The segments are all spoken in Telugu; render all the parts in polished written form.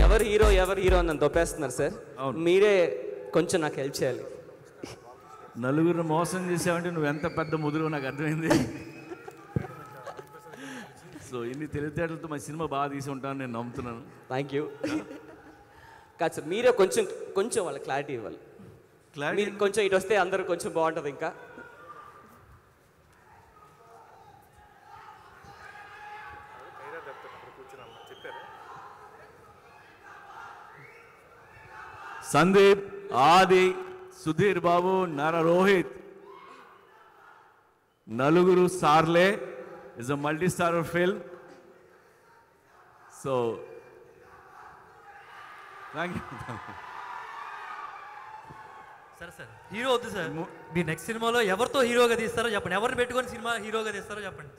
ఎవరు హీరో అని నన్ను దొప్పేస్తున్నారు సార్. మీరే కొంచెం నాకు హెల్ప్ చేయాలి. నలుగురిని మోసం చేసావంటే నువ్వు ఎంత పెద్ద ముదురు నాకు అర్థమైంది. సో ఇన్ని తెలివితేటలతో మా సినిమా బాగా తీసి ఉంటాను నేను నమ్ముతున్నాను. Thank you. కాదు సార్, మీరే కొంచెం వాళ్ళ క్లారిటీ ఇవ్వాలి. మీరు కొంచెం ఇటు వస్తే అందరూ కొంచెం బాగుంటుంది. ఇంకా సందీప్, ఆది, సుధీర్ బాబు, నారా రోహిత్, నలుగురు సార్లే is a multi starrer film. So thank you. Sir hero వద్దు సార్. మీ నెక్స్ట్ సినిమాలో ఎవరితో హీరోగా తీస్తారో చెప్పండి. ఎవరిని పెట్టుకొని సినిమా హీరోగా తీస్తారో చెప్పండి.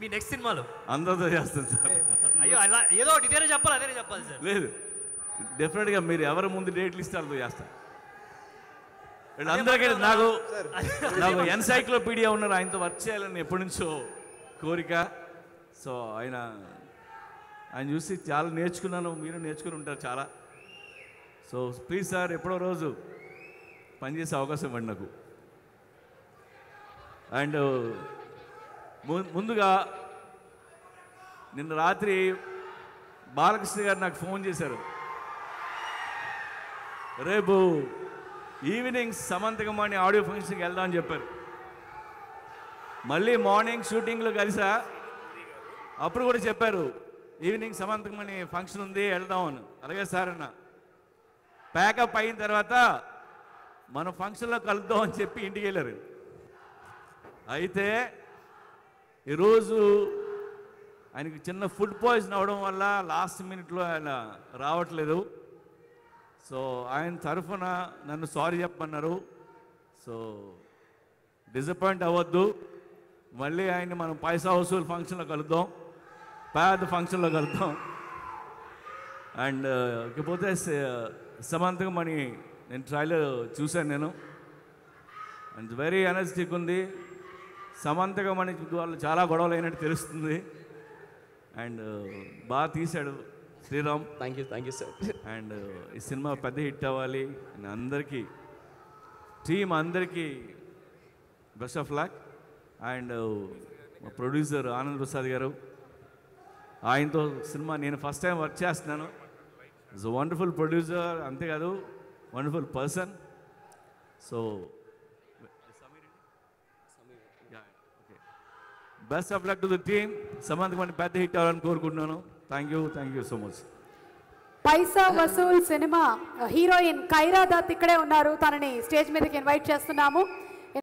మీ నెక్స్ట్ సినిమాలో అందరితో చేస్తాను సార్. అయ్యో అలా ఏదో ఒకటి ఇదేనే చెప్పాలి, అదేనే చెప్పాలి సార్. లేదు, డెఫినెట్గా మీరు ఎవరి ముందు డేట్లు ఇస్తే వాళ్ళతో చేస్తాను. అందరికీ నాకు ఎన్సైక్లోపీడియా ఉన్నారు, ఆయనతో వర్క్ చేయాలని ఎప్పటి నుంచో కోరిక. సో ఆయన చూసి చాలా నేర్చుకున్నాను, మీరు నేర్చుకుని ఉంటారు చాలా. సో ప్లీజ్ సార్, ఎప్పుడో రోజు పనిచేసే అవకాశం ఇవ్వండి నాకు. అండ్ ముందుగా నిన్న రాత్రి బాలకృష్ణ గారు నాకు ఫోన్ చేశారు. రేపు ఈవినింగ్ సమంతకమణి ఆడియో ఫంక్షన్కి వెళ్దాం అని చెప్పారు. మళ్ళీ మార్నింగ్ షూటింగ్లో కలిసా, అప్పుడు కూడా చెప్పారు ఈవినింగ్ సమంతకమణి ఫంక్షన్ ఉంది వెళ్దాం అని. అలాగే సార్ అన్న. ప్యాకప్ అయిన తర్వాత మనం ఫంక్షన్లో కలుద్దాం అని చెప్పి ఇంటికి వెళ్ళారు. అయితే ఈరోజు ఆయనకి చిన్న ఫుడ్ పాయిజన్ అవడం వల్ల లాస్ట్ మినిట్లో ఆయన రావట్లేదు. సో ఆయన తరఫున నన్ను సారీ చెప్పమన్నారు. సో డిసప్పాయింట్ అవ్వద్దు, మళ్ళీ ఆయన మనం పైసా వసూలు ఫంక్షన్లో కలుద్దాం, పెద్ద ఫంక్షన్లో కలుద్దాం. అండ్ ఇకపోతే సమంతకమణి నేను ట్రైలర్ చూశాను నేను. అండ్ వెరీ ఎనర్జెటిక్ ఉంది. సమంతకమణి వాళ్ళు చాలా గొడవలు అయినట్టు తెలుస్తుంది. అండ్ బాగా తీశాడు Sriram. Thank you sir. And ఈ సినిమా పెద్ద హిట్ అవ్వాలి. అందరికీ టీమ్ అందరికీ బెస్ట్ ఆఫ్ లక్. అండ్ మా ప్రొడ్యూసర్ ఆనంద్ ప్రసాద్ గారు, ఆయనతో సినిమా నేను ఫస్ట్ టైం వర్క్ చేస్తున్నాను. ఇట్స్ అ వండర్ఫుల్ ప్రొడ్యూసర్, అంతేకాదు wonderful person. So best of luck to the team. Samantakamani పెద్ద హిట్ అవ్వాలని కోరుకుంటున్నాను. Thank you so much. Paisa Vasool cinema heroine Kaira Dutt ఇక్కడే ఉన్నారు. తనని స్టేజ్ మీదకి ఇన్వైట్ చేస్తున్నాము.